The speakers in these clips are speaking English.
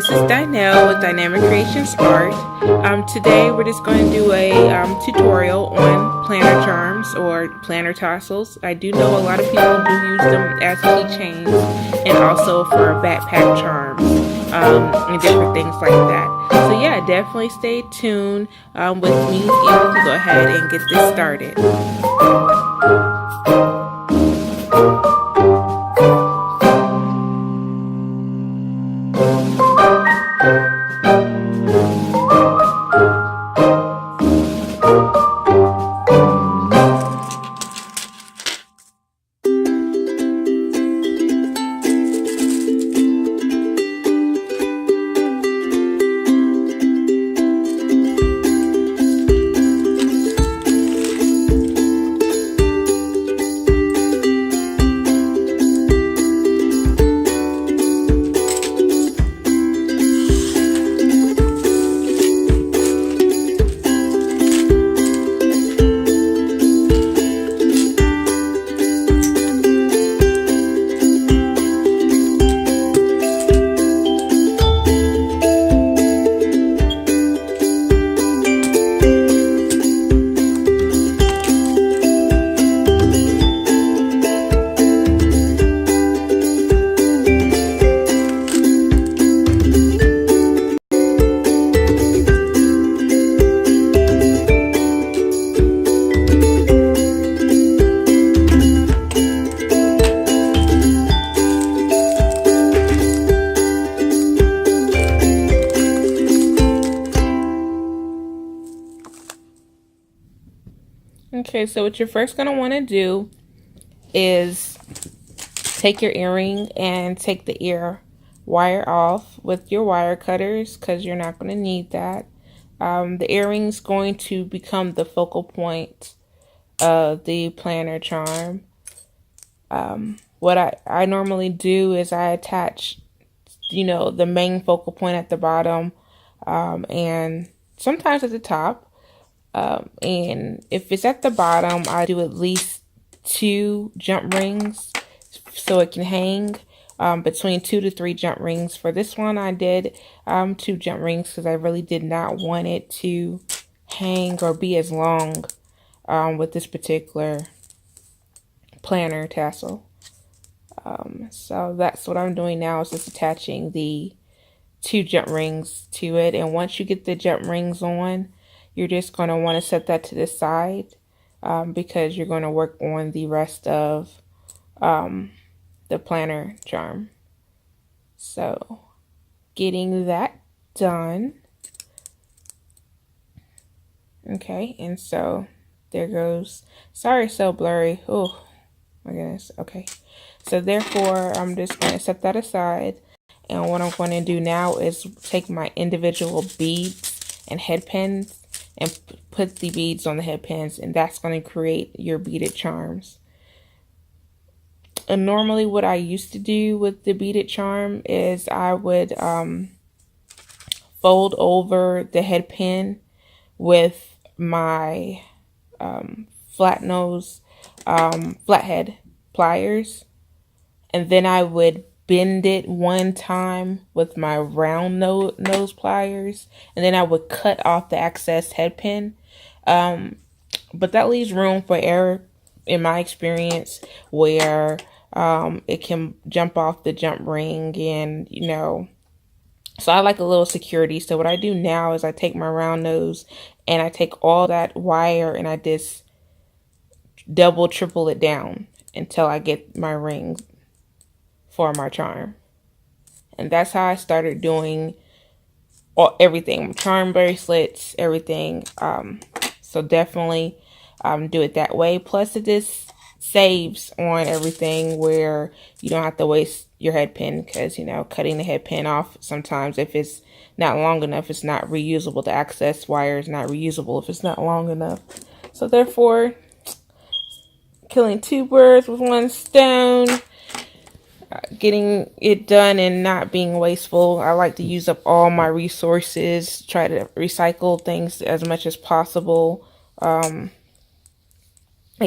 this is Dynelle with Dynamic Creations Art. Today we're just going to do a tutorial on planner charms or planner tassels. I do know a lot of people do use them as keychains and also for backpack charms and different things like that. So yeah, definitely stay tuned with me and we can go ahead and get this started. Okay, so what you're first going to want to do is take your earring and take the ear wire off with your wire cutters because you're not going to need that. The earring's going to become the focal point of the planner charm. What I normally do is I attach, the main focal point at the bottom and sometimes at the top. And if it's at the bottom, I do at least 2 jump rings so it can hang between 2 to 3 jump rings. For this one, I did 2 jump rings because I really did not want it to hang or be as long with this particular planner tassel. So that's what I'm doing now, is just attaching the 2 jump rings to it. And once you get the jump rings on, you're just going to want to set that to the side because you're going to work on the rest of the planner charm. So getting that done. Okay, and so there goes. Sorry, so blurry. Oh my goodness. Okay, so therefore I'm just going to set that aside. And what I'm going to do now is take my individual beads and headpins and put the beads on the headpins, and that's going to create your beaded charms. And normally what I used to do with the beaded charm is I would fold over the headpin with my flathead pliers, and then I would bend it one time with my round nose pliers, and then I would cut off the excess headpin. But that leaves room for error in my experience, where it can jump off the jump ring, and so I like a little security. So what I do now is I take my round nose and I take all that wire and I just triple it down until I get my ring for my charm. And that's how I started doing everything, charm bracelets, everything. So definitely do it that way. Plus it just saves on everything, where you don't have to waste your head pin, because cutting the head pin off, sometimes if it's not long enough, it's not reusable. The access wire is not reusable if it's not long enough. So therefore, killing 2 birds with 1 stone, getting it done and not being wasteful. I like to use up all my resources, try to recycle things as much as possible. It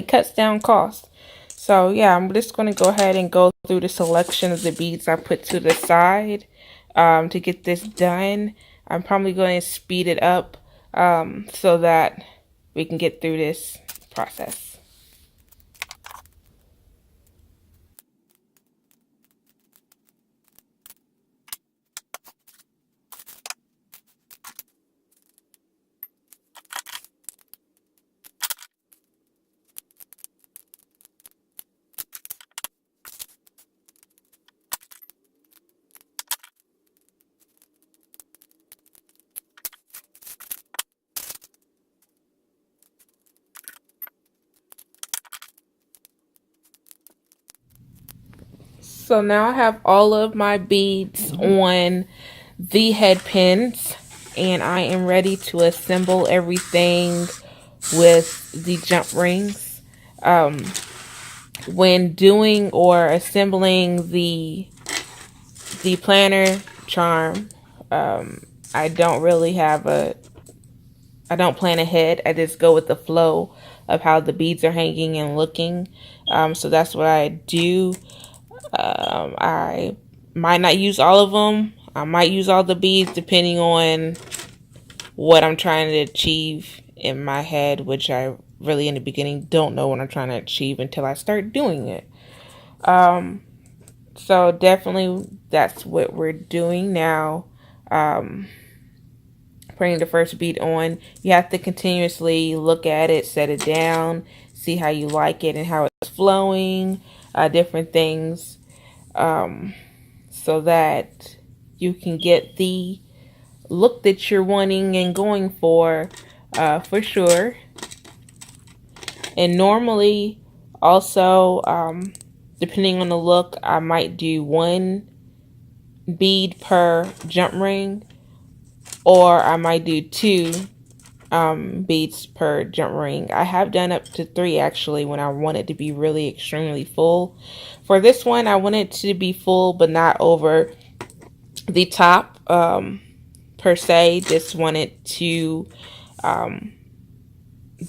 cuts down cost. So yeah, I'm just going to go ahead and go through the selection of the beads I put to the side. to get this done. I'm probably going to speed it up so that we can get through this process. So now I have all of my beads on the head pins, and I am ready to assemble everything with the jump rings. When doing or assembling the planner charm, I don't really have I don't plan ahead. I just go with the flow of how the beads are hanging and looking. So that's what I do. I might not use all of them. I might use all the beads depending on what I'm trying to achieve in my head, which I really in the beginning don't know what I'm trying to achieve until I start doing it. So definitely that's what we're doing now. Putting the first bead on, you have to continuously look at it, set it down, see how you like it and how it's flowing, different things, so that you can get the look that you're wanting and going for sure. And normally, also, depending on the look, I might do one bead per jump ring, or I might do two beads per jump ring. I have done up to 3 actually when I want it to be really extremely full. For this one, I want it to be full but not over the top per se. Just wanted to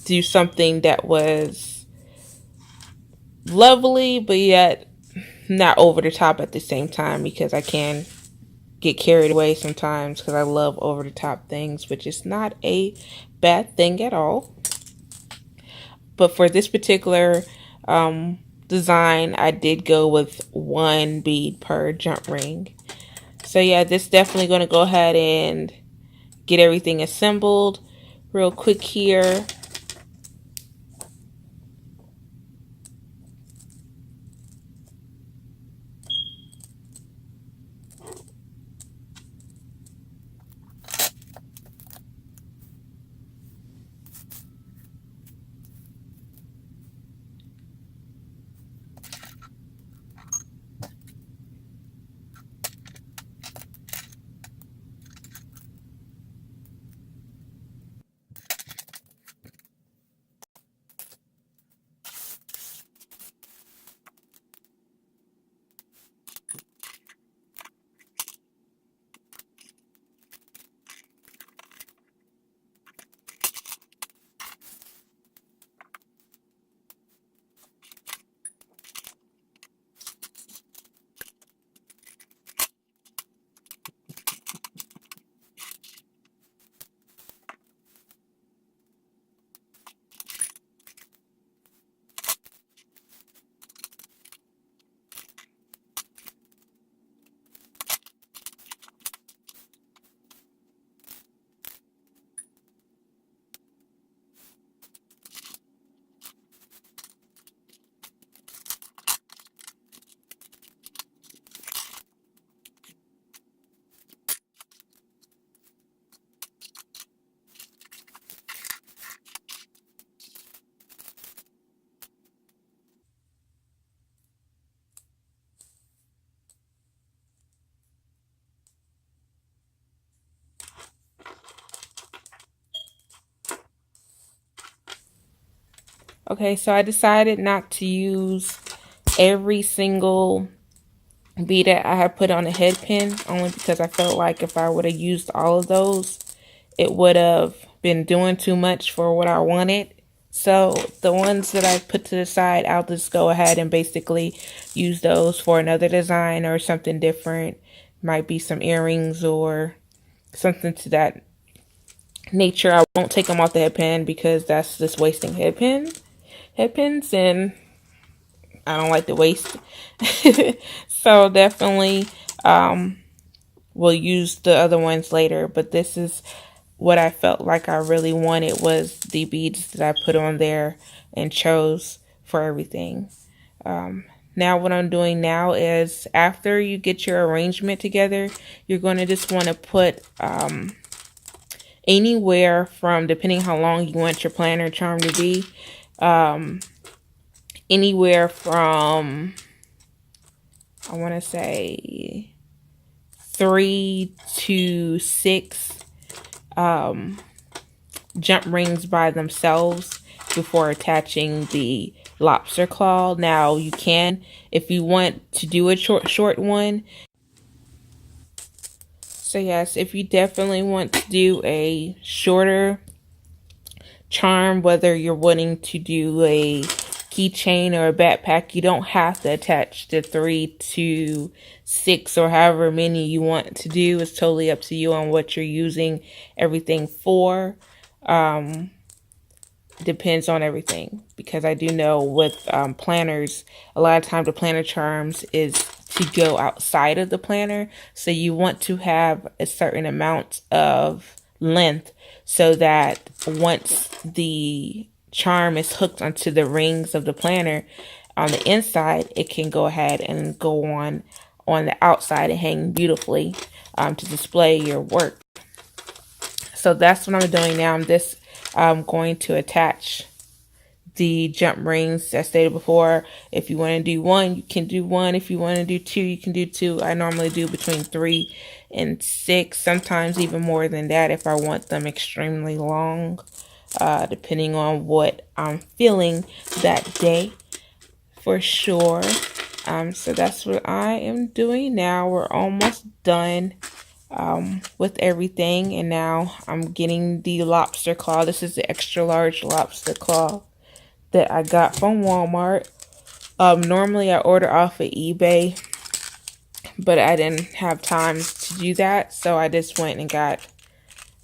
do something that was lovely but yet not over the top at the same time, because I can get carried away sometimes because I love over the top things, which is not a bad thing at all. But for this particular design, I did go with 1 bead per jump ring. So yeah, this is definitely going to go ahead and get everything assembled real quick here. Okay, so I decided not to use every single bead that I have put on a head pin, only because I felt like if I would have used all of those, it would have been doing too much for what I wanted. So the ones that I put to the side, I'll just go ahead and basically use those for another design or something different might be some earrings or something to that nature. I won't take them off the headpin because that's just wasting headpins, and I don't like to waste. So definitely we'll use the other ones later, but this is what I felt like I really wanted, was the beads that I put on there and chose for everything. Now what I'm doing now is, after you get your arrangement together, you're going to just want to put anywhere from, depending how long you want your planner charm to be, anywhere from, I want to say 3 to 6 jump rings by themselves before attaching the lobster claw. Now you can, if you want to do a short one. So yes, if you definitely want to do a shorter charm, whether you're wanting to do a keychain or a backpack, you don't have to attach the 3 to 6 or however many you want to do. It's totally up to you on what you're using everything for. Depends on everything, because I do know with planners, a lot of times the planner charms is to go outside of the planner, so you want to have a certain amount of length so that once the charm is hooked onto the rings of the planner on the inside, it can go ahead and go on the outside and hang beautifully to display your work. So that's what I'm doing now. I'm going to attach the jump rings as stated before. If you want to do one, you can do one. If you want to do two, you can do two. I normally do between 3 and 6, sometimes even more than that if I want them extremely long, depending on what I'm feeling that day, for sure. So that's what I am doing now. We're almost done with everything, and now I'm getting the lobster claw. This is the extra large lobster claw that I got from Walmart. Normally I order off of eBay, but I didn't have time to do that, so I just went and got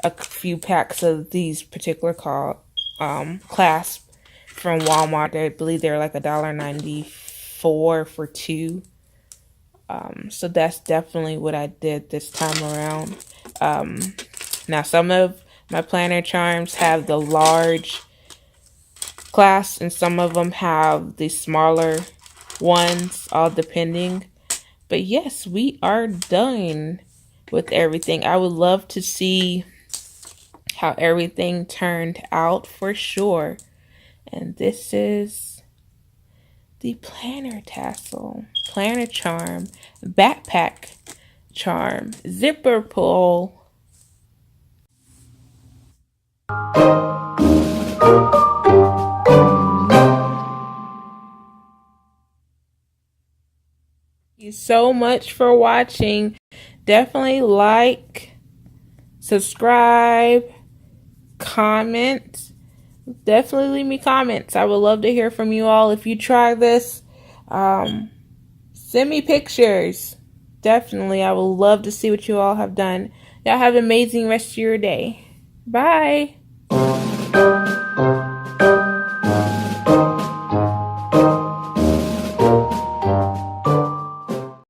a few packs of these particular clasps from Walmart. I believe they're like $1.94 for 2. So that's definitely what I did this time around. Now some of my planner charms have the large clasp and some of them have the smaller ones, all depending. But yes, we are done with everything. I would love to see how everything turned out for sure. And this is the planner tassel, planner charm, backpack charm, zipper pull. Thank you so much for watching. Definitely like, subscribe, comment. Definitely leave me comments. I would love to hear from you all. If you try this, send me pictures. Definitely, I would love to see what you all have done. Y'all have an amazing rest of your day. Bye.